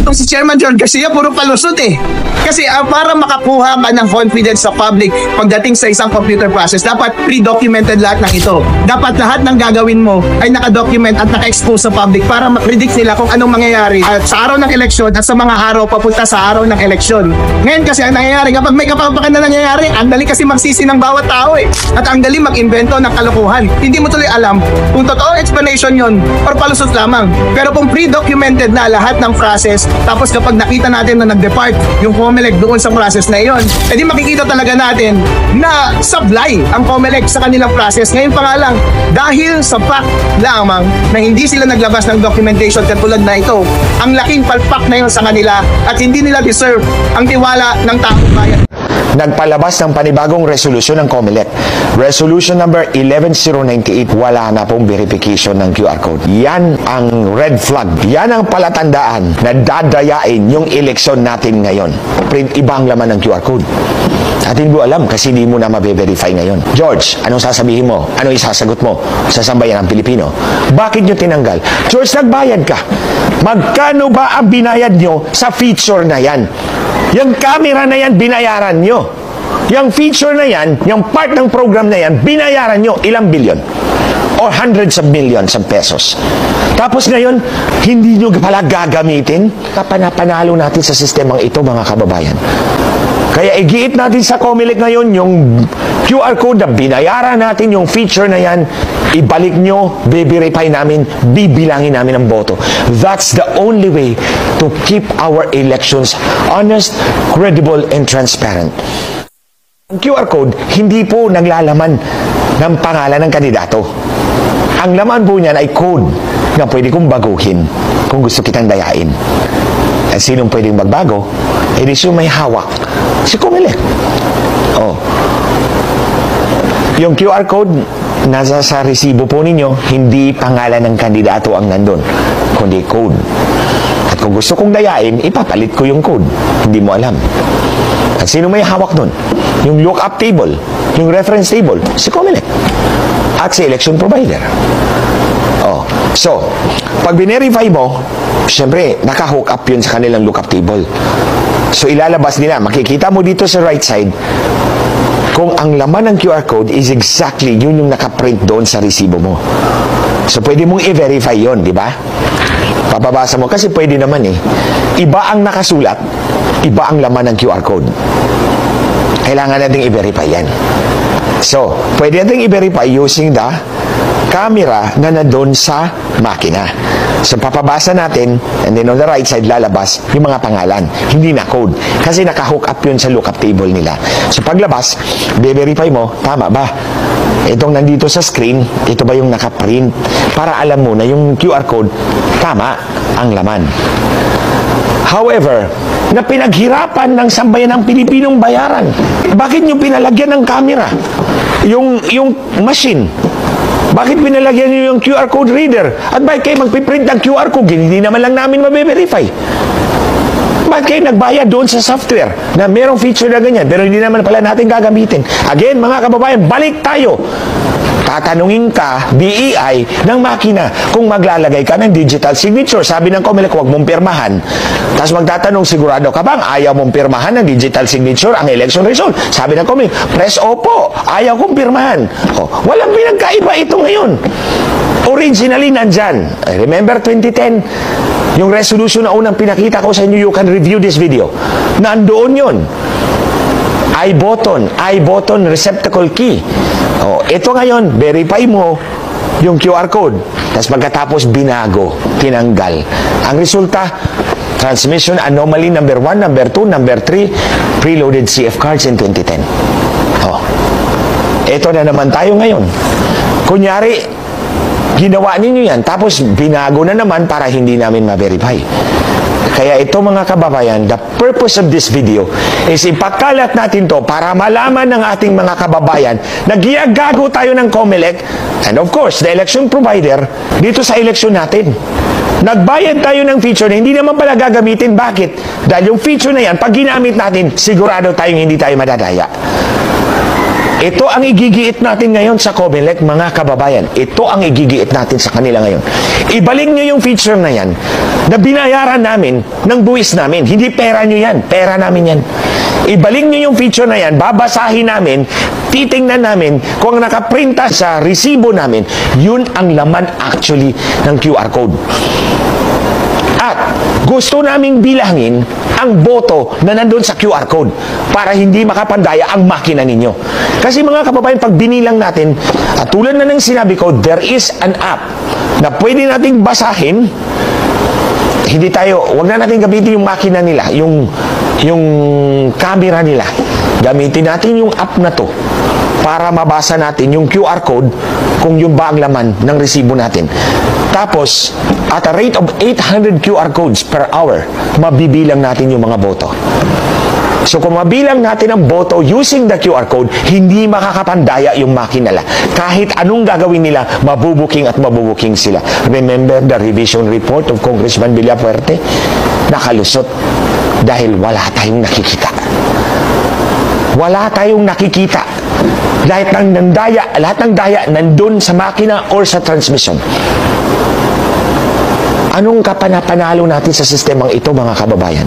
itong si Chairman John Garcia, puro palusot eh. Kasi para makakuha ka ng confidence sa public pagdating sa isang computer process, dapat pre-documented lahat ng ito. Dapat lahat ng gagawin mo ay naka-document at naka-expose sa public para ma-predict nila kung anong mangyayari sa araw ng eleksyon at sa mga araw papunta sa araw ng eleksyon. Ngayon kasi ang nangyayari, kapag may kapapakita na nangyayari, ang dali kasi magsisi ng bawat tao eh. At ang dali mag-invento ng kalokohan. Hindi mo tuloy alam kung totoong explanation yon or palusot lamang. Pero kung pre-documented na lahat ng process, tapos kapag nakita natin na nag-depart yung COMELEC doon sa process na yon, edi makikita talaga natin na sablay ang COMELEC sa kanilang process. Ngayon pa nga lang, dahil sa fact lamang na hindi sila naglabas ng documentation katulad na ito, ang laking palpak na yun sa kanila at hindi nila deserve ang tiwala ng taong bayan. Nagpalabas ng panibagong resolusyon ng COMELEC. Resolution number 11098, wala na pong verification ng QR code. Yan ang red flag. Yan ang palatandaan na dadayain yung eleksyon natin ngayon. Print, ibang laman ng QR code. At hindi mo alam kasi hindi mo na mabe-verify ngayon. George, anong sasabihin mo? Ano isasagot mo sa sambayan ng Pilipino? Bakit nyo tinanggal? George, nagbayad ka. Magkano ba ang binayad nyo sa feature na yan? Yung camera na yan, binayaran nyo. Yung feature na yan, yung part ng program na yan, binayaran nyo ilang bilyon or hundreds of millions of pesos. Tapos ngayon, hindi nyo pala gagamitin. Panalo natin sa sistemang ito, mga kababayan. Kaya igiit natin sa COMELEC ngayon yung QR code na binayaran natin, yung feature na yan, ibalik nyo, be-verify namin, bibilangin namin ang boto. That's the only way to keep our elections honest, credible, and transparent. Ang QR code, hindi po naglalaman ng pangalan ng kandidato. Ang laman po niyan ay code na pwede kong baguhin kung gusto kitang dayain. At sinong pwedeng magbago? Eh di siya may hawak. Si COMELEC. Oh. Yung QR code, nasa sa resibo po ninyo, hindi pangalan ng kandidato ang nandun, kundi code. At kung gusto kong dayain, ipapalit ko yung code. Hindi mo alam. At sino may hawak nun? Yung lookup table, yung reference table, si COMELEC. At si election provider. Oh. So, pag binerify mo, syempre, naka-hook up yun sa kanilang lookup table. So, ilalabas nila. Makikita mo dito sa right side kung ang laman ng QR code is exactly yun yung nakaprint doon sa resibo mo. So, pwede mong i-verify yun, di ba? Papabasa mo. Kasi pwede naman eh. Iba ang nakasulat, iba ang laman ng QR code. Kailangan natin i-verify yan. So, pwede natin i-verify using the camera na nandun sa makina. So, papabasa natin, and then on the right side, lalabas yung mga pangalan. Hindi na code. Kasi naka-hook up yun sa lookup table nila. So, paglabas, be-verify mo, tama ba? Itong nandito sa screen, ito ba yung nakaprint? Para alam mo na yung QR code, tama ang laman. However, na pinaghirapan ng sambayan ng Pilipinong bayaran. Bakit nyo pinalagyan ng camera? Yung machine. Bakit pinalagyan nyo yung QR code reader? At bakit kayo magpiprint ng QR code? Hindi naman lang namin mabe-verify. Bakit kayo nagbayad doon sa software na merong feature na ganyan pero hindi naman pala natin gagamitin? Again, mga kababayan, balik tayo. Tatanungin ka, BEI, ng makina kung maglalagay ka ng digital signature. Sabi ng COMELEC, huwag mong pirmahan. Tapos magtatanong, sigurado ka bang ayaw mong pirmahan ng digital signature ang election result? Sabi ng COMELEC, press opo, ayaw kong pirmahan. Oh, walang pinagkaiba ito ngayon. Originally, nandyan. Remember 2010? Yung resolution na unang pinakita ko sa inyo, you can review this video. Nandoon yun. I button, receptacle key. Oh, ito ngayon, verify mo yung QR code. Tapos pagkatapos, binago, tinanggal. Ang resulta, transmission anomaly number 1, number 2, number 3, preloaded CF cards in 2010. Oh. Ito na naman tayo ngayon. Kunyari, ginawa ninyo yan, tapos binago na naman para hindi namin ma-verify. Kaya ito mga kababayan, the purpose of this video is ipakalat natin to para malaman ng ating mga kababayan na giyagago tayo ng COMELEC and of course, the election provider dito sa election natin. Nagbayad tayo ng feature na hindi naman pala gagamitin. Bakit? Dahil yung feature na yan, pag ginamit natin, sigurado tayong hindi tayo madadaya. Ito ang igigiit natin ngayon sa COMELEC, mga kababayan. Ito ang igigiit natin sa kanila ngayon. Ibalik nyo yung feature na yan na binayaran namin ng buwis namin. Hindi pera nyo yan. Pera namin yan. Ibalik nyo yung feature na yan, babasahin namin, titingnan namin kung ang nakaprinta sa resibo namin, yun ang laman actually ng QR code. At gusto naming bilangin ang boto na nandun sa QR code para hindi makapandaya ang makina ninyo. Kasi mga kababayan, pag binilang natin, at tulad na ng sinabi ko, there is an app na pwede nating basahin. Hindi tayo, wag na natin gamitin yung makina nila, yung camera nila. Gamitin natin yung app na to para mabasa natin yung QR code kung yung ba ang laman ng resibo natin. Tapos, at a rate of 800 QR codes per hour, mabibilang natin yung mga boto. So kung mabilang natin ang boto using the QR code, hindi makakapandaya yung makinala. Kahit anong gagawin nila, mabubuking at mabubuking sila. Remember the revision report of Congressman Villafuerte? Nakalusot dahil wala tayong nakikita. Wala tayong nakikita. Lahat ng daya nandun sa makina or sa transmission. Anong kapanapanalo natin sa sistemang ito, mga kababayan?